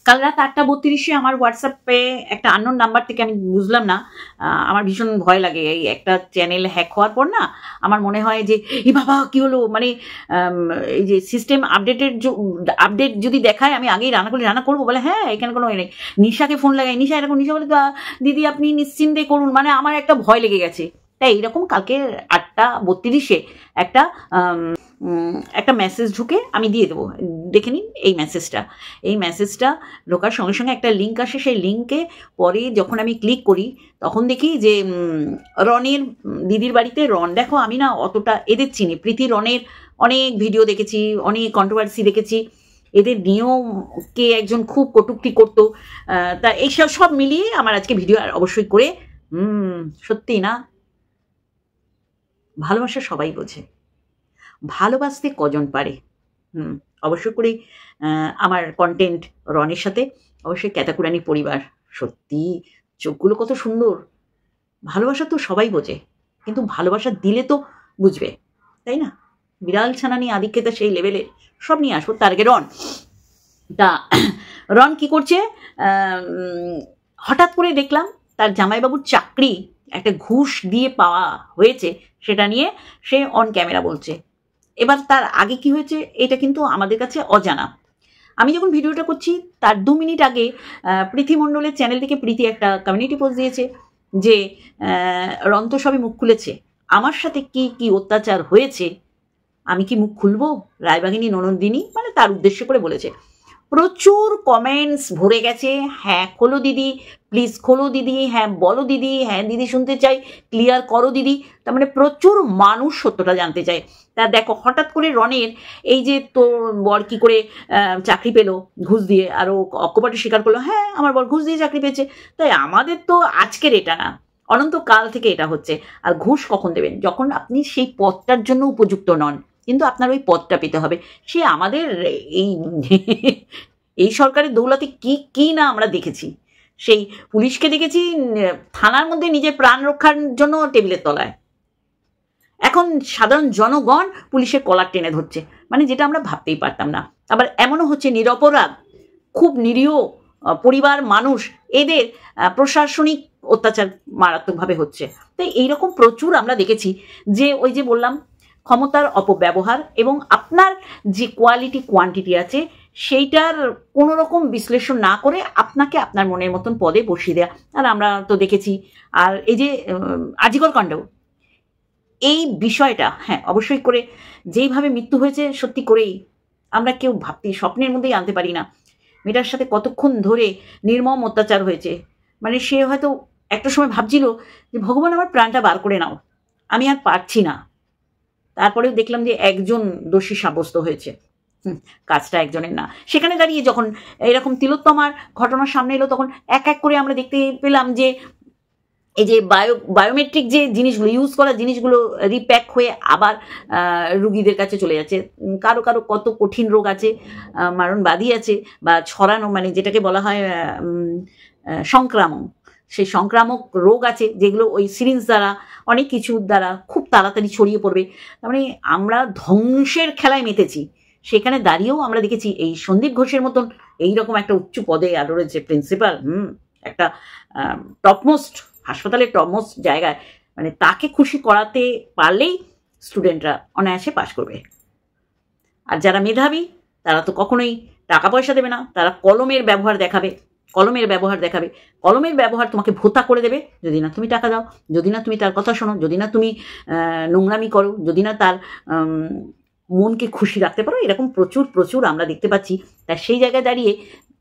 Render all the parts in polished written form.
কাল রাত 8:32 আমার হোয়াটসঅ্যাপে একটা আননোন নাম্বার থেকে, আমি বুঝলাম না, আমার ভীষণ ভয় লাগে এই একটা চ্যানেল হ্যাক হওয়ার পর না। আমার মনে হয় যে এ বাবা কি হলো, মানে এই যে সিস্টেম আপডেট যদি দেখায় আমি আগেই রান্না করবো, বলে হ্যাঁ এখানে কোনো নেই। নিশাকে ফোন লাগাই, নিশা এরকম, নিশা বলে দিদি আপনি নিশ্চিন্তে করুন, মানে আমার একটা ভয় লেগে গেছে। তাই এইরকম কালকে 8:32 একটা মেসেজ ঢুকে, আমি দিয়ে দেবো, দেখে নিন এই মেসেজটা ঢোকার সঙ্গে সঙ্গে একটা লিঙ্ক আসে। সেই লিঙ্কে পরে যখন আমি ক্লিক করি তখন দেখি যে রনের দিদির বাড়িতে রন, দেখো আমি না অতটা এদের চিনি, প্রীতি রনের অনেক ভিডিও দেখেছি, অনেক কন্ট্রোভার্সি দেখেছি, এদের নিয়েও কে একজন খুব কটূক্তি করতো। তা এইসব সব মিলিয়ে আমার আজকে ভিডিও অবশ্যই করে, সত্যি না, ভালোবাসা সবাই বোঝে, ভালোবাসতে কজন পারে। অবশ্যই করে আমার কন্টেন্ট রনের সাথে অবশ্যই ক্যাতাকুরানি পরিবার, সত্যি চোখগুলো কত সুন্দর। ভালোবাসা তো সবাই বোঝে, কিন্তু ভালোবাসা দিলে তো বুঝবে, তাই না? বিড়াল ছানা নিয়ে আদিক্ষেতা সেই লেভেলে সব নিয়ে আসবো, তার আগে রন কি করছে, হঠাৎ করে দেখলাম তার জামাইবাবুর চাকরি একটা ঘুষ দিয়ে পাওয়া হয়েছে, সেটা নিয়ে সে অন ক্যামেরা বলছে। এবার তার আগে কি হয়েছে এটা কিন্তু আমাদের কাছে অজানা। আমি যখন ভিডিওটা করছি তার 2 মিনিট আগে প্রীতি মণ্ডলের চ্যানেল থেকে প্রীতি একটা কমিউনিটি পোস্ট দিয়েছে যে রন্ত সবই মুখ খুলেছে, আমার সাথে কি কি অত্যাচার হয়েছে আমি কি মুখ খুলবো, রায়বাঘিনী ননদিনী, মানে তার উদ্দেশ্য করে বলেছে। প্রচুর কমেন্টস ভরে গেছে, হ্যাঁ খোলো দিদি, প্লিজ খোলো দিদি, হ্যাঁ বলো দিদি, হ্যাঁ দিদি শুনতে চাই, ক্লিয়ার করো দিদি। তার মানে প্রচুর মানুষ সত্যটা জানতে চায়। তা দেখো হঠাৎ করে রনের এই যে তোর বর কি করে চাকরি পেলো ঘুষ দিয়ে, আর ও অকপটে স্বীকার করলো হ্যাঁ আমার বর ঘুষ দিয়ে চাকরি পেয়েছে। তাই আমাদের তো আজকের এটা না, অনন্তকাল থেকে এটা হচ্ছে। আর ঘুষ কখন দেবেন, যখন আপনি সেই পদটার জন্য উপযুক্ত নন, কিন্তু আপনার ওই পদটা পেতে হবে। সে আমাদের এই সরকারের দৌলতে কি কি না আমরা দেখেছি। সেই পুলিশকে দেখেছি থানার মধ্যে নিজের প্রাণ রক্ষার জন্য টেবিলের তলায়, এখন সাধারণ জনগণ পুলিশের কলার টেনে ধরছে, মানে যেটা আমরা ভাবতেই পারতাম না। আবার এমনও হচ্ছে নিরপরাধ খুব নিরীহ পরিবার মানুষ, এদের প্রশাসনিক অত্যাচার মারাত্মকভাবে হচ্ছে। তাই এইরকম প্রচুর আমরা দেখেছি যে ওই যে বললাম ক্ষমতার অপব্যবহার, এবং আপনার যে কোয়ালিটি কোয়ান্টিটি আছে সেইটার কোনো রকম বিশ্লেষণ না করে আপনাকে আপনার মনের মতন পদে বসিয়ে দেয়া। আর আমরা তো দেখেছি, আর এই যে আজিকর কাণ্ড, এই বিষয়টা হ্যাঁ অবশ্যই করে যেইভাবে মৃত্যু হয়েছে সত্যি করেই আমরা কেউ ভাবতে স্বপ্নের মধ্যেই আনতে পারি না মেয়েটার সাথে কতক্ষণ ধরে নির্মম অত্যাচার হয়েছে। মানে সে হয়তো একটা সময় ভাবছিল যে ভগবান আমার প্রাণটা বার করে নাও, আমি আর পারছি না। তারপরেও দেখলাম যে একজন দোষী সাব্যস্ত হয়েছে, কাজটা একজনের না। সেখানে দাঁড়িয়ে যখন এরকম তিলোত্তমার ঘটনার সামনে এলো তখন এক এক করে আমরা দেখতে পেলাম যে এই যে বায়োমেট্রিক যে জিনিসগুলো ইউজ করা জিনিসগুলো রিপ্যাক হয়ে আবার রুগীদের কাছে চলে যাচ্ছে। কারো কারো কত কঠিন রোগ আছে, মারণবাদী আছে, বা ছড়ানো মানে যেটাকে বলা হয় সংক্রামক, সেই সংক্রামক রোগ আছে যেগুলো ওই সিরিঞ্জ দ্বারা অনেক কিছুর দ্বারা খুব তাড়াতাড়ি ছড়িয়ে পড়বে। তার মানে আমরা ধ্বংসের খেলায় মেতেছি, সেখানে দাঁড়িয়েও আমরা দেখেছি এই সন্দীপ ঘোষের মতন এইরকম একটা উচ্চ পদে আরও রয়েছে প্রিন্সিপাল, একটা টপমোস্ট হাসপাতালের টপমোস্ট জায়গায়, মানে তাকে খুশি করাতে পারলেই স্টুডেন্টরা অনায়াসে পাশ করবে। আর যারা মেধাবী তারা তো কখনোই টাকা পয়সা দেবে না, তারা কলমের ব্যবহার দেখাবে। কলমের ব্যবহার তোমাকে ভোতা করে দেবে যদি না তুমি টাকা দাও, যদি না তুমি তার কথা শোনো, যদি না তুমি নোংরামি করো, যদি না তার মনকে খুশি রাখতে পারো। এরকম প্রচুর আমরা দেখতে পাচ্ছি। তাই সেই জায়গায় দাঁড়িয়ে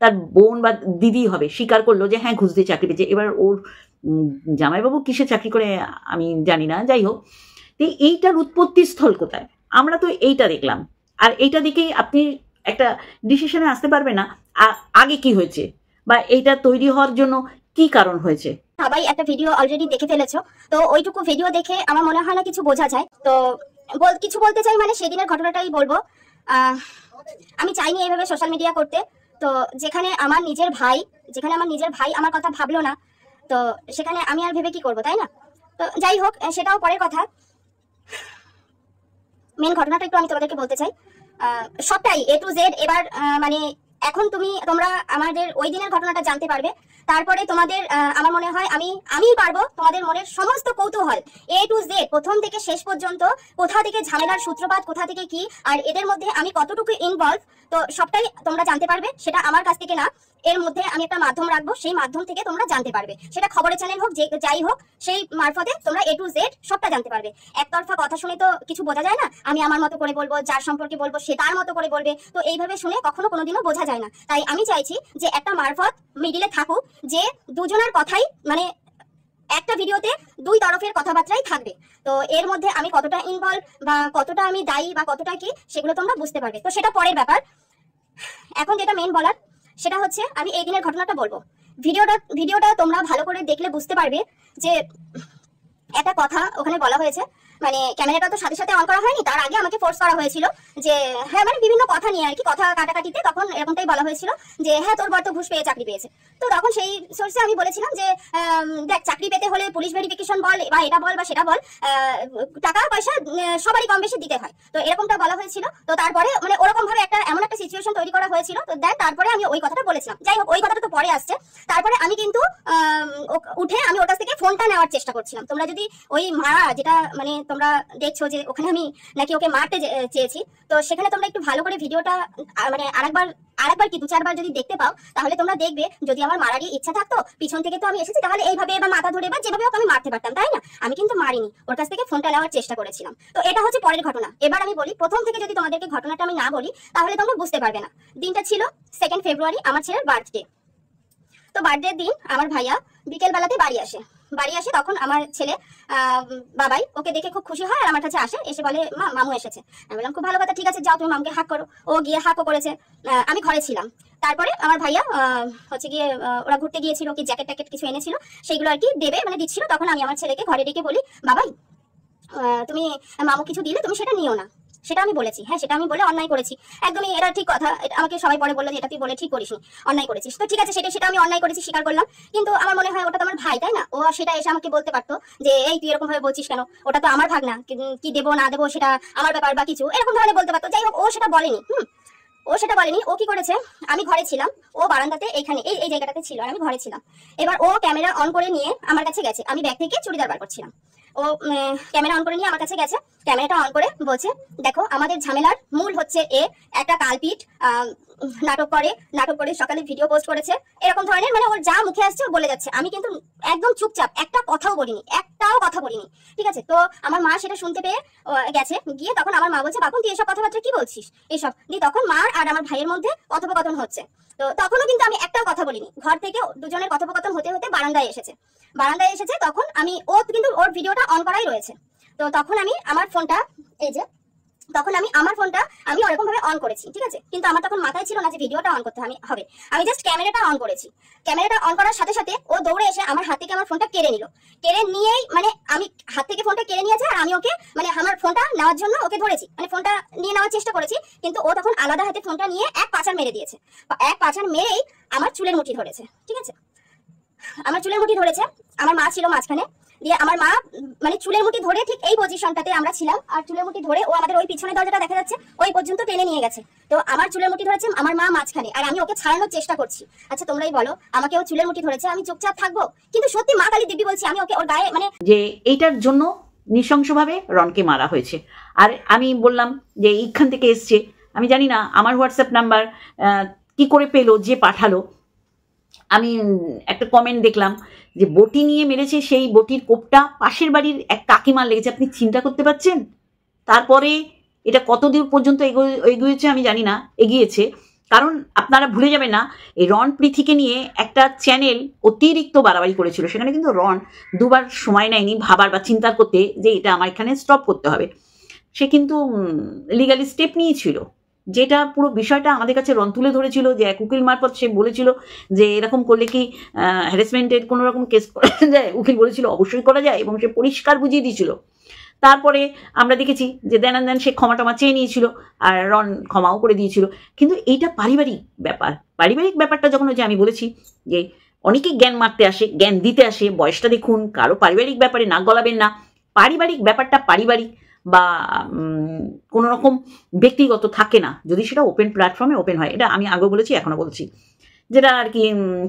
তার বোন বা দিদি হবে স্বীকার করলো যে হ্যাঁ ঘুষ দিয়ে চাকরি পেয়েছে। এবার ওর জামাইবাবু কিসে চাকরি করে আমি জানি না, যাই হোক। এইটার উৎপত্তি স্থল কোথায় আমরা তো এইটা দেখলাম, আর এইটা দেখেই আপনি একটা ডিসিশনে আসতে পারবে না আগে কি হয়েছে বা এইটা তৈরি হওয়ার জন্য কি কারণ হয়েছে। সবাই একটা ভিডিও অলরেডি দেখে ফেলেছো, তো ওইটুকু ভিডিও দেখে আমার মনে হয় না কিছু বোঝা যায়। তো কিছু বলতে চাই, মানে সেদিনের ঘটনাটাই বলবো। আমি চাইনি এইভাবে সোশ্যাল মিডিয়া করতে, তো যেখানে আমার নিজের ভাই আমার কথা ভাবলো না, তো সেখানে আমি আর ভেবে কি করবো, তাই না? তো যাই হোক, সেটাও পরের কথা। মেন ঘটনাটা একটু আমি তোমাদেরকে বলতে চাই। সবটাই A to Z এবার মানে এখন তোমরা আমাদের ওই দিনের ঘটনাটা জানতে পারবে। তারপরে তোমাদের আমার মনে হয় আমিই পারবো তোমাদের মনের সমস্ত কৌতূহল A to Z প্রথম থেকে শেষ পর্যন্ত, কোথা থেকে ঝামেলার সূত্রপাত, কোথা থেকে কি, আর এদের মধ্যে আমি কতটুকু ইনভলভ, তো সবটাই তোমরা জানতে পারবে। সেটা আমার কাছ থেকে না, এর মধ্যে আমি একটা মাধ্যম রাখবো, সেই মাধ্যম থেকে তোমরা জানতে পারবে। সেটা খবরের চ্যানেল হোক, যাই হোক, সেই মারফতে তোমরা A to Z সবটা জানতে পারবে। একতরফা কথা শুনে তো কিছু বোঝা যায় না। আমি আমার মতো করে বলবো, যার সম্পর্কে বলবো সে তার মতো করে বলবে, তো এইভাবে শুনে কখনো কোনোদিনও বোঝা যায় না। তাই আমি চাইছি যে একটা মারফত মিডিলে থাকুক, যে দুজনের কথাই মানে একটা ভিডিওতে দুই তরফের কথাবার্তাই থাকবে। তো এর মধ্যে আমি কতটা ইনভলভ বা কতটা আমি দায়ী বা কতটা কি, সেগুলো তোমরা বুঝতে পারবে। তো সেটা পরের ব্যাপার। এখন যেটা মেন বলার সেটা হচ্ছে আমি এই দিনের ঘটনাটা বলবো। ভিডিওটা তোমরা ভালো করে দেখলে বুঝতে পারবে যে একটা কথা ওখানে বলা হয়েছে, মানে ক্যামেরাটা তো সাথে সাথে অন করা হয়নি, তার আগে আমাকে ফোর্স করা হয়েছিল যে হ্যাঁ, মানে বিভিন্ন কথা নিয়ে আর কি, কথা কাটাকাটিতে তখন এরকমটাই বলা হয়েছিল যে হ্যাঁ তোর বর তো ঘুষ পেয়ে চাকরি পেয়েছে। তো তখন সেই সোর্সে আমি বলেছিলাম যে দেখ, চাকরি পেতে হলে পুলিশ ভেরিফিকেশন বল বা এটা বল বা সেটা বল, টাকা পয়সা সবারই কম বেশি দিতে হয়। তো এরকমটা বলা হয়েছিল। তো তারপরে মানে ওরকম ভাবে এমন একটা সিচুয়েশন তৈরি করা হয়েছিল। তো দেন তারপরে আমি ওই কথাটা বলেছিলাম। যাই হোক, ওই কথাটা তো পরে আসছে। তারপরে আমি কিন্তু উঠে আমি ওর কাছ থেকে ফোনটা নেওয়ার চেষ্টা করছিলাম। তোমরা যদি ওই মারা, যেটা মানে তোমরা দেখছো যে ওখানে আমি নাকি ওকে মারতে চেয়েছি, তো সেখানে তোমরা একটু ভালো করে ভিডিওটা মানে আরেকবার কি 2-4 বার যদি দেখতে পাও, তাহলে তোমরা দেখবে যদি আমার মারারই ইচ্ছা থাকতো, পিছন থেকে তো আমি এসেছি, তাহলে এইভাবে বা মাথা ধরে বা যেভাবে হোক আমি মারতে পারতাম, তাই না? আমি কিন্তু মারিনি, ওর কাছ থেকে ফোনটা নেওয়ার চেষ্টা করেছিলাম। তো এটা হচ্ছে পরের ঘটনা। এবার আমি বলি, প্রথম থেকে যদি তোমাদেরকে ঘটনাটা আমি না বলি তাহলে তোমরা বুঝতে পারবে না। দিনটা ছিল 2 ফেব্রুয়ারি, আমার ছেলের বার্থডে। তো বার্থডের দিন আমার ভাইয়া বিকেল বেলাতে বাড়ি আসে। তখন আমার ছেলে বাবাই ওকে দেখে খুব খুশি হয় আর আমার কাছে আসে, এসে বলে মা, মামু এসেছে। আমি বললাম খুব ভালো কথা, ঠিক আছে যাও তুমি মামুকে হাক করো। ও গিয়ে হাকও করেছে। আমি ঘরে ছিলাম। তারপরে আমার ভাইয়া হচ্ছে গিয়ে ওরা ঘুরতে গিয়েছিল, কি জ্যাকেট ট্যাকেট কিছু এনেছিল, সেগুলো আর কি দেবে মানে দিচ্ছিল। তখন আমি আমার ছেলেকে ঘরে ডেকে বলি, বাবাই তুমি মামু কিছু দিলে তুমি সেটা নিও না। সেটা আমি বলেছি, হ্যাঁ সেটা আমি বলে অন্যায় করেছি, একদমই এটা ঠিক কথা। আমাকে সবাই পরে বললো যে এটা তুই বলে ঠিক করিসনি, অন্যায় করেছিস। তো ঠিক আছে, সেটা আমি অন্যায় করেছি, স্বীকার করলাম। কিন্তু আমার মনে হয় ওটা তো আমার ভাই, তাই না? ও সেটা এসে আমাকে বলতে পারতো যে এই তুই এরকম ভাবে বলছিস কেন, ওটা তো আমার ভাগ না, কি দেবো না দেবো সেটা আমার ব্যাপার বা কিছু এরকম ধরনের বলতে পারতো। যাই হোক, ও সেটা বলেনি। ও কি করেছে, আমি ঘরে ছিলাম, ও বারান্দাতে এইখানে এই জায়গাটাতে ছিল আর আমি ঘরে ছিলাম। এবার ও ক্যামেরা অন করে নিয়ে আমার কাছে গেছে, আমি ব্যাগ থেকে চুড়িদার বার করছিলাম। ও ক্যামেরা অন করে নিয়ে আমার কাছে গেছে, ক্যামেরাটা অন করে বলছে দেখো আমাদের ঝামেলার মূল হচ্ছে একটা কালপিট, নাটক করে সকালে ভিডিও পোস্ট করেছে, এরকম ধরনের মানে ওর যা মুখে আসছে ও বলে যাচ্ছে। আমি কিন্তু একদম চুপচাপ, একটাও কথা বলিনি, ঠিক আছে? তো আমার মা সেটা শুনতে পেয়ে গেছে, গিয়ে তখন আমার মা বলছে বাপুন তুই এসব কথাবার্তা কি বলছিস এসব দিয়ে, তখন মা আর আমার ভাইয়ের মধ্যে কথোপকথন হচ্ছে। তো তখনও কিন্তু আমি একটাও কথা বলিনি। ঘর থেকে দুজনের কথোপকথন হতে হতে বারান্দায় এসেছে। তখন ওর ভিডিওটা অন করাই রয়েছে। তো তখন আমি আমার ফোনটা আমি ওরকম ভাবে অন করেছি, ঠিক আছে? কিন্তু আমার তখন মাথায় ছিল না যে ভিডিওটা অন করতে হবে। আমি জাস্ট ক্যামেরাটা অন করেছি। ক্যামেরাটা অন করার সাথে সাথে ও দৌড়ে এসে আমার হাত থেকে আমার ফোনটা কেড়ে নিল। কেড়ে নিয়েই মানে আমি হাত থেকে ফোনটা কেড়ে নিয়েছে আর আমি ওকে মানে আমার ফোনটা নেওয়ার জন্য ওকে ধরেছি, মানে ফোনটা নিয়ে নেওয়ার চেষ্টা করেছি, কিন্তু ও তখন আলাদা হাতে ফোনটা নিয়ে এক পাছাড় মেরে দিয়েছে। এক পাছাড় মেরেই আমার চুলের মুঠি ধরেছে, ঠিক আছে? আমার চুলের মুঠি ধরেছে, আমার মা ছিল মাঝখানে, দিয়ে আমার মা মানে চুলের মুঠি ধরে ঠিক এই পজিশনটাতে আমরা ছিলাম, আর চুলের মুঠি ধরে ও আমাদের ওই পিছনের দরজাটা দেখা যাচ্ছে ওই পর্যন্ত টেনে নিয়ে গেছে। তো আমার চুলের মুঠি ধরেছে, আমার মা মাঝখানে, আর আমি ওকে ছাড়ানোর চেষ্টা করছি। আচ্ছা তোমরাই বলো, আমাকে ও চুলের মুঠি ধরেছে, আমি চুপচাপ থাকবো? কিন্তু সত্যি মা কালী দিব্যি বলছি, আমি ওকে ওর গায়ে মানে যে এইটার জন্য নৃশংসভাবে রনকে মারা হয়েছে। আর আমি বললাম যে এইখান থেকে এসছে, আমি জানি না আমার হোয়াটসঅ্যাপ নাম্বার কি করে পেলো, যে পাঠালো। আমি একটা কমেন্ট দেখলাম যে বটি নিয়ে মেরেছে, সেই বটির কোপটা পাশের বাড়ির এক কাকিমার লেগেছে। আপনি চিন্তা করতে পারছেন? তারপরে এটা কত দূর পর্যন্ত এগিয়েছে আমি জানি না, এগিয়েছে। কারণ আপনারা ভুলে যাবেন না, এই রন প্রীতিকে নিয়ে একটা চ্যানেল অতিরিক্ত বাড়াবাড়ি করেছিল। সেখানে কিন্তু রন দুবার সময় নেয়নি ভাবার বা চিন্তার করতে যে এটা আমার এখানে স্টপ করতে হবে। সে কিন্তু লিগালি স্টেপ নিয়েছিল, যেটা পুরো বিষয়টা আমাদের কাছে রন তুলে ধরেছিল, যে এক উকিল মারফত সে বলেছিল যে এরকম করলে কি হ্যারাসমেন্টের কোনো রকম কেস করা যায়। উকিল বলেছিল অবশ্যই করা যায়, এবং সে পরিষ্কার বুঝিয়ে দিয়েছিল। তারপরে আমরা দেখেছি যে দেন সে ক্ষমা টমা চেয়ে নিয়েছিল, আর রন ক্ষমাও করে দিয়েছিল। কিন্তু এইটা পারিবারিক ব্যাপারটা যখন হচ্ছে, আমি বলেছি যে অনেকে জ্ঞান মারতে আসে, জ্ঞান দিতে আসে, বয়সটা দেখুন, কারো পারিবারিক ব্যাপারে নাক গলাবেন না। পারিবারিক ব্যাপারটা পারিবারিক, বা কোনো রকম ব্যক্তিগত থাকে না, যদি সেটা ওপেন প্ল্যাটফর্মে ওপেন হয়। এটা আমি আগেও বলেছি, এখনও বলছি। যেটা আর কি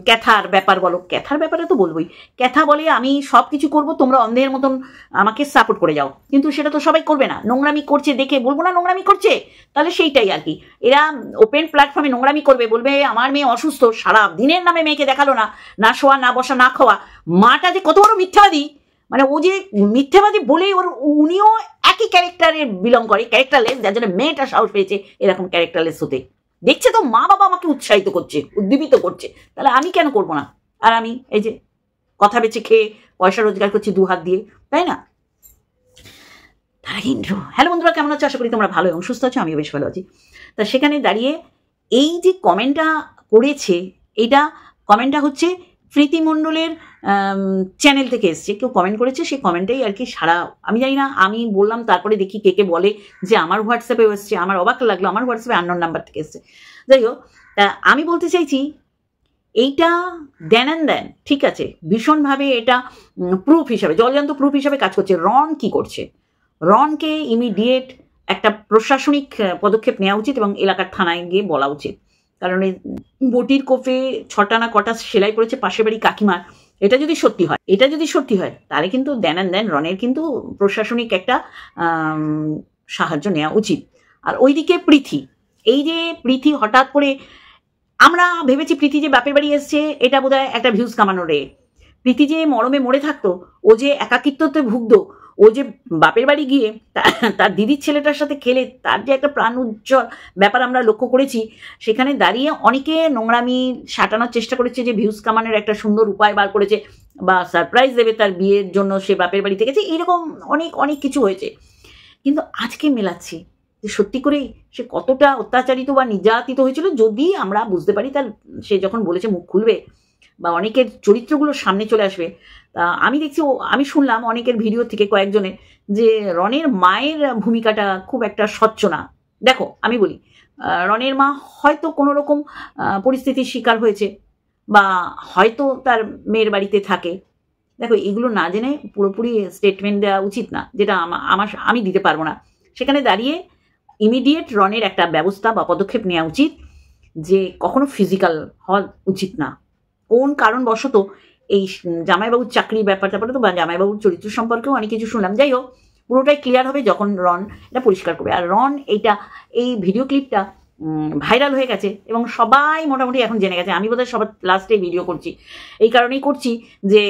ক্যাথার ব্যাপার বলো, ক্যাথার ব্যাপারে তো বলবোই। ক্যাথা বলে আমি সব কিছু করবো, তোমরা অন্ধের মতন আমাকে সাপোর্ট করে যাও, কিন্তু সেটা তো সবাই করবে না। নোংরামি করছে দেখে বলবো না নোংরামি করছে, তাহলে সেইটাই আর কি। এরা ওপেন প্ল্যাটফর্মে নোংরামি করবে, বলবে আমার মেয়ে অসুস্থ, সারা দিনের নামে মেয়েকে দেখালো না, না শোয়া না বসা না খাওয়া। মাটা যে কত বড় মিথ্যাবাদী, মানে ও যে মিথ্যাবাদী বলেই উনিও একই ক্যারেক্টারে বিলং করে, ক্যারেক্টারলেস, যার জন্য মেয়েটা সাহস পেয়েছে এরকম ক্যারেক্টারলেস হতে। দেখছে তো মা বাবা আমাকে উৎসাহিত করছে, উদ্দীপিত করছে, তাহলে আমি কেন করবো না? আর আমি এই যে কথা বেঁচে খেয়ে পয়সা রোজগার করছি 2 হাত দিয়ে, তাই না? তারা ইন্ট্রো। হ্যালো বন্ধুরা, কেমন আছো? আশা করি তোমরা ভালো এবং সুস্থ আছো, আমিও বেশ ভালো আছি। তা সেখানে দাঁড়িয়ে এই যে কমেন্টটা করেছে, এইটা কমেন্টটা হচ্ছে প্রীতি মণ্ডলের চ্যানেল থেকে এসছে, কেউ কমেন্ট করেছে, সেই কমেন্টেই আর কি সারা, আমি জানি না, আমি বললাম তারপরে দেখি কে কে বলে যে আমার হোয়াটসঅ্যাপেও এসছে। আমার অবাক লাগলো, আমার হোয়াটসঅ্যাপে আননোন নাম্বার থেকে এসছে। যাই হোক, আমি বলতে চাইছি এইটা দেন অ্যান্ড দেন, ঠিক আছে, ভীষণভাবে এটা প্রুফ হিসাবে, জলজান্ত প্রুফ হিসাবে কাজ করছে। রন কি করছে? রনকে ইমিডিয়েট একটা প্রশাসনিক পদক্ষেপ নেওয়া উচিত এবং এলাকার থানায় গিয়ে বলা উচিত। কারণ এই বটির কোপে 6টা না কটা সেলাই পড়েছে পাশের বাড়ি কাকিমার, এটা যদি সত্যি হয় তাহলে কিন্তু দেন অ্যান্ড দেন রনের কিন্তু প্রশাসনিক একটা সাহায্য নেওয়া উচিত। আর ওইদিকে প্রীতি, এই যে প্রীতি হঠাৎ করে, আমরা ভেবেছি প্রীতি যে বাপের বাড়ি এসছে এটা বোধহয় একটা ভিউজ কামানোর রে। প্রীতি যে মরমে মরে থাকতো, ও যে একাকিত্বতে ভুগতো, ও যে বাপের বাড়ি গিয়ে তার দিদির ছেলেটার সাথে খেলে তার যে একটা প্রাণ উজ্জ্বল ব্যাপার আমরা লক্ষ্য করেছি, সেখানে দাঁড়িয়ে অনেকে নোংরামি সাটানোর চেষ্টা করেছে যে ভিউজ কামানোর একটা সুন্দর উপায় বার করেছে, বা সারপ্রাইজ দেবে তার বিয়ের জন্য সে বাপের বাড়ি থেকে, এইরকম অনেক অনেক কিছু হয়েছে। কিন্তু আজকে মেলাচ্ছি যে সত্যি করেই সে কতটা অত্যাচারিত বা নির্যাতিত হয়েছিল, যদি আমরা বুঝতে পারি, তার সে যখন বলেছে মুখ খুলবে বা অনেকের চরিত্রগুলো সামনে চলে আসবে। আমি দেখছি, আমি শুনলাম অনেকের ভিডিও থেকে কয়েকজনের, যে রনের মায়ের ভূমিকাটা খুব একটা স্বচ্ছ না। দেখো আমি বলি, রনের মা হয়তো কোনো রকম পরিস্থিতির শিকার হয়েছে, বা হয়তো তার মেয়ের বাড়িতে থাকে। দেখো এগুলো না জেনে পুরোপুরি স্টেটমেন্ট দেওয়া উচিত না, যেটা আমি দিতে পারবো না। সেখানে দাঁড়িয়ে ইমিডিয়েট রনের একটা ব্যবস্থা বা পদক্ষেপ নেওয়া উচিত, যে কখনো ফিজিক্যাল হওয়া উচিত না। কোন কারণবশত এই জামাইবাবুর চাকরির ব্যাপারটা তো, বা জামাইবাবুর চরিত্র সম্পর্কেও অনেক কিছু শুনলাম। যাই হোক, পুরোটাই ক্লিয়ার হবে যখন রন এটা পরিষ্কার করবে। আর রন এই ভিডিও ক্লিপটা ভাইরাল হয়ে গেছে এবং সবাই মোটামুটি এখন জেনে গেছে। আমি বোধহয় সবার লাস্টে ভিডিও করছি, এই কারণেই করছি যে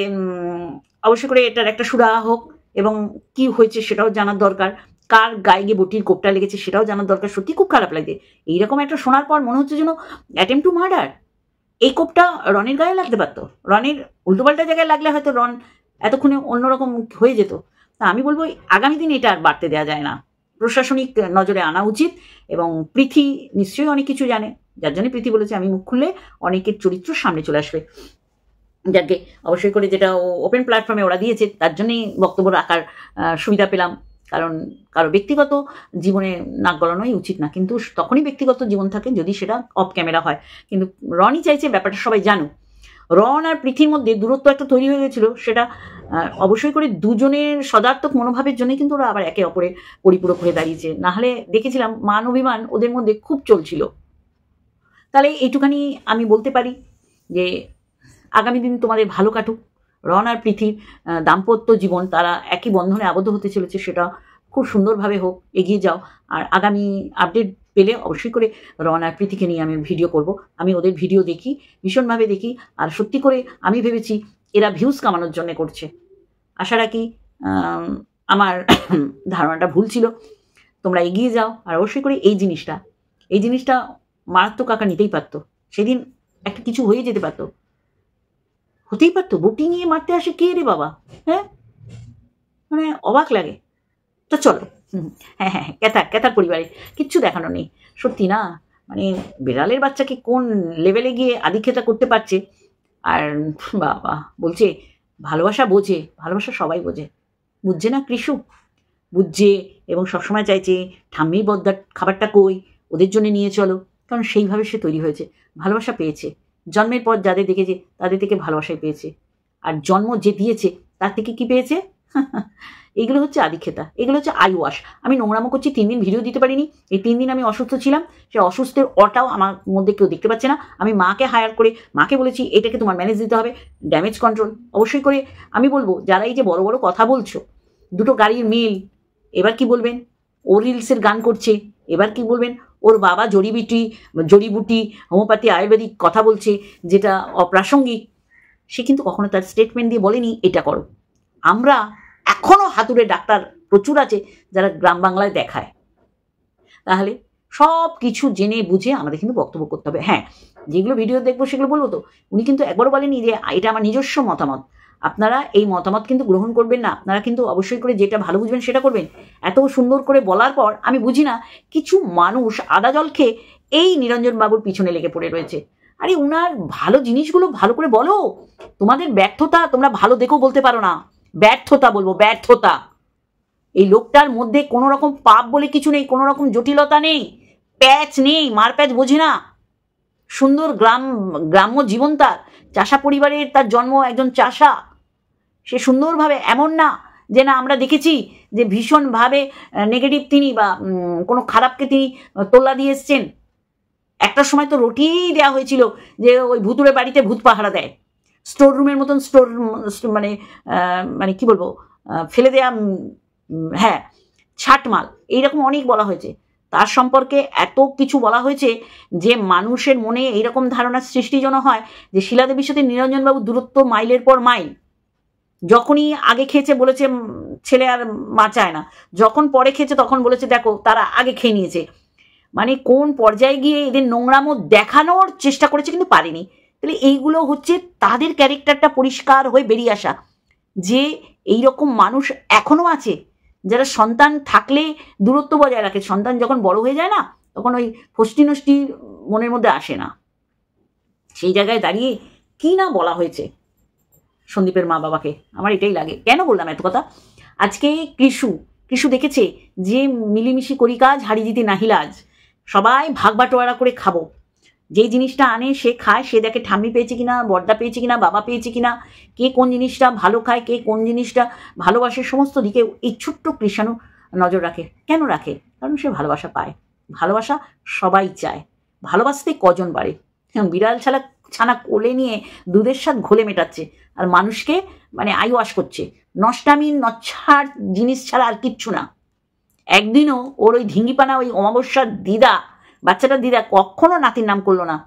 অবশ্যই করে এটার একটা সুরাহা হোক, এবং কি হয়েছে সেটাও জানার দরকার, কার গায়ে গিয়ে বটির কোপটা লেগেছে সেটাও জানার দরকার। সত্যি খুব খারাপ লাগে এইরকম একটা শোনার পর, মনে হচ্ছে যেন অ্যাটেম্প টু মার্ডার। এই কোপটা রনের গায়ে লাগতে পারতো, রনের উল্টোপাল্টা জায়গায় লাগলে হয়তো রন এতক্ষণে অন্যরকম হয়ে যেত। তা আমি বলবো আগামী দিনে এটা আর বাড়তে দেওয়া যায় না, প্রশাসনিক নজরে আনা উচিত। এবং প্রীতি নিশ্চয়ই অনেক কিছু জানে, যার জন্য প্রীতি বলেছে আমি মুখ খুললে অনেকের চরিত্র সামনে চলে আসবে। যাকে অবশ্যই করে যেটা ওপেন প্ল্যাটফর্মে ওরা দিয়েছে, তার জন্যই বক্তব্য রাখার সুবিধা পেলাম। কারণ কারো ব্যক্তিগত জীবনে নাক গলানোই উচিত না, কিন্তু তখনই ব্যক্তিগত জীবন থাকে যদি সেটা অফ ক্যামেরা হয়। কিন্তু রনই চাইছে ব্যাপারটা সবাই জানুক। রন আর প্রীতির মধ্যে দূরত্ব একটা তৈরি হয়ে গেছিলো, সেটা অবশ্যই করে দুজনের সদার্থক মনোভাবের জন্যই কিন্তু ওরা আবার একে অপরের পরিপূরক হয়ে দাঁড়িয়েছে। নাহলে দেখেছিলাম মান অভিমান ওদের মধ্যে খুব চলছিল। তাহলে এইটুখানি আমি বলতে পারি যে আগামী দিন তোমাদের ভালো কাটুক। রন আর প্রীতির দাম্পত্য জীবন, তারা একই বন্ধনে আবদ্ধ হতে চলেছে, সেটা খুব সুন্দরভাবে হোক, এগিয়ে যাও। আর আগামী আপডেট পেলে অবশ্যই করে রন আর প্রীতিকে নিয়ে আমি ভিডিও করব। আমি ওদের ভিডিও দেখি, ভীষণভাবে দেখি। আর সত্যি করে আমি ভেবেছি এরা ভিউজ কামানোর জন্য করছে। আশা রাখি আমার ধারণাটা ভুল ছিল। তোমরা এগিয়ে যাও। আর অবশ্যই করে এই জিনিসটা মারাত্মক আকার নিতেই পারতো। সেদিন একটা কিছু হয়ে যেতে পারতো, হতেই পারতো। বটি নিয়ে মারতে আসে কে রে বাবা? হ্যাঁ, মানে অবাক লাগে। তো চলো, হ্যাঁ, ক্যাথার পরিবারে কিচ্ছু দেখানো নেই। সত্যি না, মানে বিড়ালের বাচ্চাকে কোন লেভেলে গিয়ে আদিক্ষেতা করতে পারছে। আর বাবা বলছে ভালোবাসা বোঝে, ভালোবাসা সবাই বোঝে, বুঝছে না কৃষু? বুঝছে, এবং সবসময় চাইছে ঠাম্মির বদ্দার খাবারটা কই, ওদের জন্য নিয়ে চলো। কারণ সেইভাবে সে তৈরি হয়েছে, ভালোবাসা পেয়েছে। জন্মের পর যাদের দেখেছে তাদের থেকে ভালোবাসাই পেয়েছে। আর জন্ম যে দিয়েছে তার থেকে কি পেয়েছে? এগুলো হচ্ছে আদিক্ষেতা, এগুলো হচ্ছে আই ওয়াশ। আমি নোংরামো করছি, 3 দিন ভিডিও দিতে পারিনি, এই 3 দিন আমি অসুস্থ ছিলাম, সে অসুস্থের অটাও আমার মধ্যে কেউ দেখতে পাচ্ছে না। আমি মাকে হায়ার করে মাকে বলেছি এটাকে তোমার ম্যানেজ দিতে হবে, ড্যামেজ কন্ট্রোল অবশ্যই করে। আমি বলবো যারা এই যে বড় বড় কথা বলছো, দুটো গাড়ির মিল, এবার কি বলবেন? ও রিলসের গান করছে, এবার কি বলবেন? ওর বাবা জড়িবুটি হোমিওপ্যাথি আয়ুর্বেদিক কথা বলছে যেটা অপ্রাসঙ্গিক। সে কিন্তু কখনো তার স্টেটমেন্ট দিয়ে বলেনি এটা করো। আমরা এখনো হাতুড়ে ডাক্তার প্রচুর আছে যারা গ্রাম বাংলায় দেখায়। তাহলে সব কিছু জেনে বুঝে আমাদের কিন্তু বক্তব্য করতে হবে। হ্যাঁ, যেগুলো ভিডিও দেখবো সেগুলো বলবো তো। উনি কিন্তু একবারও বলেনি যে এটা আমার নিজস্ব মতামত, আপনারা এই মতামত কিন্তু গ্রহণ করবেন না, আপনারা কিন্তু অবশ্যই করে যেটা ভালো বুঝবেন সেটা করবেন। এত সুন্দর করে বলার পর আমি বুঝি না কিছু মানুষ আদা জল খেয়ে এই নিরঞ্জন বাবুর পিছনে লেগে পড়ে রয়েছে। আরে উনার ভালো জিনিসগুলো ভালো করে বলো। তোমাদের ব্যর্থতা তোমরা ভালো দেখেও বলতে পারো না, ব্যর্থতা বলবো, ব্যর্থতা। এই লোকটার মধ্যে কোনো রকম পাপ বলে কিছু নেই, কোনো রকম জটিলতা নেই, প্যাচ নেই, মারপ্যাচ বোঝে না। সুন্দর গ্রাম্য জীবন তার, চাষা পরিবারের তার জন্ম, একজন চাষা। সে সুন্দরভাবে, এমন না যে না আমরা দেখেছি যে ভীষণভাবে নেগেটিভ তিনি বা কোনো খারাপকে তিনি তোল্লা দিয়ে এসছেন। একটা সময় তো রুটি দেওয়া হয়েছিল যে ওই ভুতুরে বাড়িতে ভূত পাহারা দেয়, স্টোর রুমের মতন মানে মানে কি বলবো, ফেলে দেয়া, হ্যাঁ, ছাটমাল, এইরকম অনেক বলা হয়েছে। তার সম্পর্কে এত কিছু বলা হয়েছে যে মানুষের মনে এইরকম ধারণার সৃষ্টি যেন হয় যে শিলাদেবীর সাথে নিরঞ্জনবাবু দূরত্ব মাইলের পর মাইল। যখনই আগে খেয়েছে বলেছে ছেলে আর মা চায় না, যখন পরে খেয়েছে তখন বলেছে দেখো তারা আগে খেয়ে নিয়েছে। মানে কোন পর্যায়ে গিয়ে এদের নোংরামো দেখানোর চেষ্টা করেছে কিন্তু পারেনি। তাহলে এইগুলো হচ্ছে তাদের ক্যারেক্টারটা পরিষ্কার হয়ে বেরিয়ে আসা, যে এইরকম মানুষ এখনো আছে যারা সন্তান থাকলে দূরত্ব বজায় রাখে, সন্তান যখন বড় হয়ে যায় না তখন ওই ফষ্টি নষ্টি মনের মধ্যে আসে না। সেই জায়গায় দাঁড়িয়ে কি না বলা হয়েছে সন্দীপের মা বাবাকে, আমার এটাই লাগে। কেন বললাম এত কথা? আজকে কৃষু দেখেছে যে মিলিমিশি করি কাজ, হাড়ি দিতে নাহি লাজ, সবাই ভাগ বাটোয়ারা করে খাবো। যেই জিনিসটা আনে সে খায়, সে দেখে ঠাম্মি পেয়েছে কিনা, বড়দা পেয়েছে কিনা, বাবা পেয়েছে কিনা, কে কোন জিনিসটা ভালো খায়, কে কোন জিনিসটা ভালোবাসে, সমস্ত দিকে এই ছোট্ট কৃষাণু নজর রাখে। কেন রাখে? কারণ সে ভালোবাসা পায়। ভালোবাসা সবাই চায়, ভালোবাসতে কজন বাড়ে। বিড়াল ছানা কোলে নিয়ে দুধের স্বাদ ঘোলে মেটাচ্ছে, আর মানুষকে মানে আই ওয়াশ করছে। নষ্টামি নচ্ছার জিনিস ছাড়া আর কিচ্ছু না। একদিনও ওর ওই ঢিঙ্গিপানা ওই অমাবস্যার দিদা, বাচ্চাটার দিদা কখনো নাতির নাম করলো না।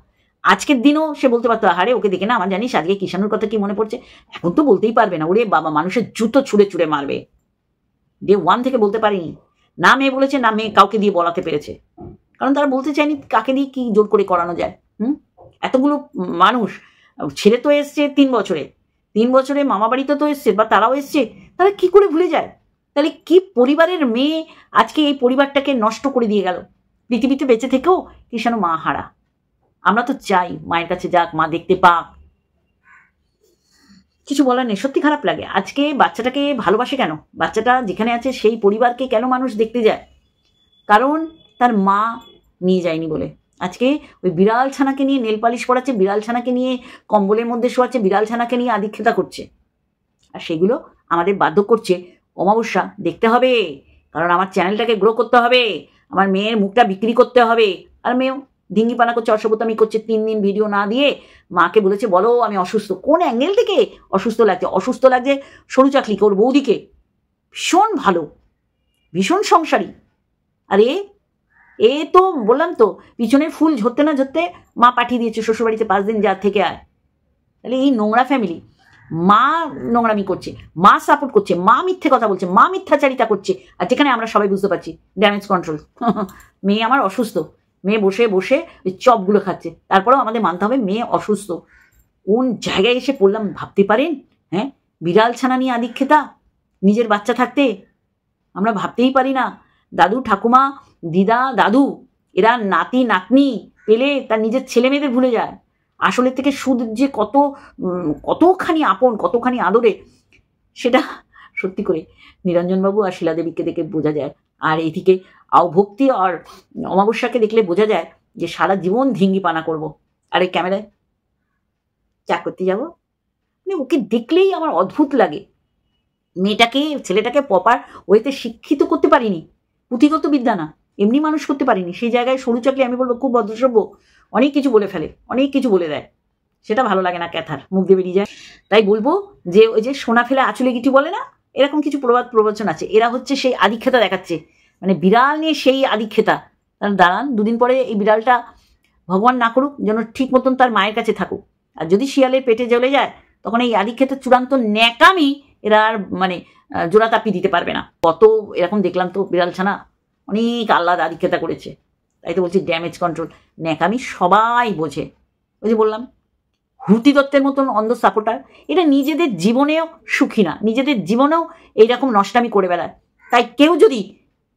আজকের দিনও সে বলতে পারতো আরে ওকে দেখে না আমার জানিস আজকে কিষাণুর কথা কি মনে পড়ছে। এখন তো বলতেই পারবে না, ওরে বাবা মানুষের জুতো ছুঁড়ে ছুঁড়ে মারবে। ডে 1 থেকে বলতে পারিনি, না মেয়ে বলেছে না মেয়ে কাউকে দিয়ে বলাতে পেরেছে, কারণ তারা বলতে চায়নি কাকে দিয়ে কি জোর করে করানো যায়। এতগুলো মানুষ ছেড়ে তো এসছে 3 বছরে মামা বাড়িতে তো এসছে, বা তারাও এসছে, তারা কি করে ভুলে যায়? তাহলে কি পরিবারের মেয়ে আজকে এই পরিবারটাকে নষ্ট করে দিয়ে গেল? পৃথিবীতে বেঁচে থেকেও কিষাণু মা হারা। আমরা তো চাই মায়ের কাছে যাক, মা দেখতে পাক। কিছু বলার নেই, সত্যি খারাপ লাগে। আজকে বাচ্চাটাকে ভালোবাসে কেন? বাচ্চাটা যেখানে আছে সেই পরিবারকে কেন মানুষ দেখতে যায়? কারণ তার মা নিয়ে যায়নি বলে। আজকে ওই বিড়াল ছানাকে নিয়ে নেল পালিশ পড়াচ্ছে, বিড়াল ছানাকে নিয়ে কম্বলের মধ্যে শোয়াচ্ছে, বিড়াল ছানাকে নিয়ে আদিক্ষেতা করছে, আর সেগুলো আমাদের বাধ্য করছে অমাবস্যা দেখতে হবে, কারণ আমার চ্যানেলটাকে গ্রো করতে হবে, আমার মেয়ের মুখটা বিক্রি করতে হবে। আর মেয়েও ঢিঙ্গিপানা করছে, অসভ্যতামি করছে। 3 দিন ভিডিও না দিয়ে মাকে বলেছে বলো আমি অসুস্থ। কোন অ্যাঙ্গেল থেকে অসুস্থ লাগছে? অসুস্থ লাগছে সরু চাকলিকে, ওর বৌদিকে। ভীষণ ভালো, ভীষণ সংসারী। আর এ তো বললাম তো পিছনের ফুল ঝরতে না ঝরতে মা পাঠিয়ে দিয়েছে শ্বশুরবাড়িতে 5 দিন যা থেকে আয়। তাহলে এই নোংরা ফ্যামিলি, মা নোংরামি করছে, মা সাপোর্ট করছে, মা মিথ্যে কথা বলছে, মা মিথ্যাচারিতা করছে, আর যেখানে আমরা সবাই বুঝতে পারছি ড্যামেজ কন্ট্রোল। মেয়ে আমার অসুস্থ, মেয়ে বসে বসে ওই চপগুলো খাচ্ছে, তারপরেও আমাদের মানতে হবে মেয়ে অসুস্থ। কোন জায়গায় এসে পড়লাম ভাবতে পারেন? হ্যাঁ, বিড়াল ছানা নিয়ে আদিক্ষেতা, নিজের বাচ্চা থাকতে আমরা ভাবতেই পারি না। দাদু ঠাকুমা দিদা দাদু এরা নাতি নাতনি পেলে তার নিজের ছেলে মেয়েদের ভুলে যায়। আসলের থেকে সুদ যে কতখানি আপন, কতখানি আদরে, সেটা সত্যি করে নিরঞ্জনবাবু আর শিলাদেবীকে দেখে বোঝা যায়। আর এইদিকে আওভক্তি আর অমাবস্যাকে দেখলে বোঝা যায় যে সারা জীবন ধিঙ্গি পানা করব। আর এই ক্যামেরায় চা করতে যাবো, মানে ওকে দেখলেই আমার অদ্ভুত লাগে ছেলেটাকে প্রপার ওয়েতে শিক্ষিত করতে পারিনি, পুঁথিগত বিদ্যা না, এমনি মানুষ করতে পারিনি। সেই জায়গায় সরু চাকলি আমি বলবো খুব ভদ্রসভ্য, অনেক কিছু বলে ফেলে, অনেক কিছু বলে দেয়, সেটা ভালো লাগে না, ক্যাথার মুখ দিয়ে বেরিয়ে যায়। তাই বলবো যে ওই যে সোনা ফেলে আঁচলে গিটি বলে না, এরকম কিছু প্রবচন আছে। এরা হচ্ছে সেই আদিক্ষেতা দেখাচ্ছে, মানে বিড়াল নিয়ে সেই আদিক্ষেতা। দাঁড়ান, দুদিন পরে এই বিড়ালটা ভগবান না করুক যেন ঠিক মতন তার মায়ের কাছে থাকুক, আর যদি শিয়ালের পেটে জ্বলে যায় তখন এই আদিক্ষেতার চূড়ান্ত ন্যাকামি এরা আর মানে জোড়া তাপি দিতে পারবে না। কত এরকম দেখলাম তো বিড়াল ছানা অনেক আল্লাহর আদিক্ষেতা করেছে। তাই তো বলছি ড্যামেজ কন্ট্রোল, ন্যাকামি সবাই বোঝে। ওই যে বললাম হুতি দত্তের মতন অন্ধ সাপোর্টার, এটা নিজেদের জীবনেও সুখী না, নিজেদের জীবনেও এইরকম নষ্টামি করে বেড়ায়। তাই কেউ যদি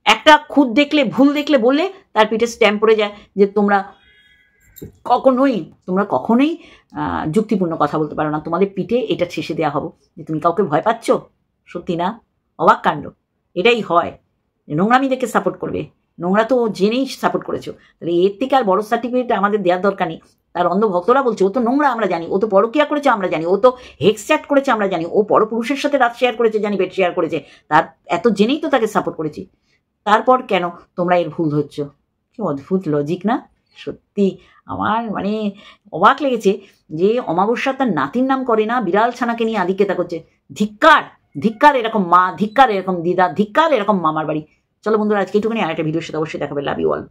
একটা খুদ দেখলে, ভুল দেখলে বললে তার পিঠে স্ট্যাম্প পড়ে যায় যে তোমরা কখনোই যুক্তিপূর্ণ কথা বলতে পারো না, তোমাদের পিঠে এটা ছেসে দেওয়া হবো যে তুমি কাউকে ভয় পাচ্ছ। সত্যি না, অবাক কাণ্ড। এটাই হয়, নোংরামি দেখে সাপোর্ট করবে। নোংরা তো জেনেই সাপোর্ট করেছো, তাহলে এর থেকে আর বড় সার্টিফিকেট আমাদের দেওয়ার দরকার নেই। তার অন্ধ ভক্তরা বলছে ও তো নোংরা, আমরা জানি, ও তো পরকিয়া করেছে আমরা জানি, ও তো হেক্স চ্যাট করেছে আমরা জানি, ও পরপুরুষের সাথে রাত শেয়ার করেছে জানি, বেড শেয়ার করেছে, তার এত জেনেই তো তাকে সাপোর্ট করেছি। তারপর কেন তোমরা এর ভুল ধরছো? কি অদ্ভুত লজিক না? সত্যি আমার মানে অবাক লেগেছে যে অমাবস্যা তার নাতির নাম করে না, বিড়াল ছানাকে নিয়ে আদিক্ষেতা করছে। ধিক্কার, ধিক্কার এরকম মা, ধিক্কার এরকম দিদা, ধিক্কার এরকম মামার বাড়ি। চলো বন্ধুরা, আজকে এইটুকুনি, আরেকটা ভিডিওর সাথে অবশ্যই দেখাবে। Love you all.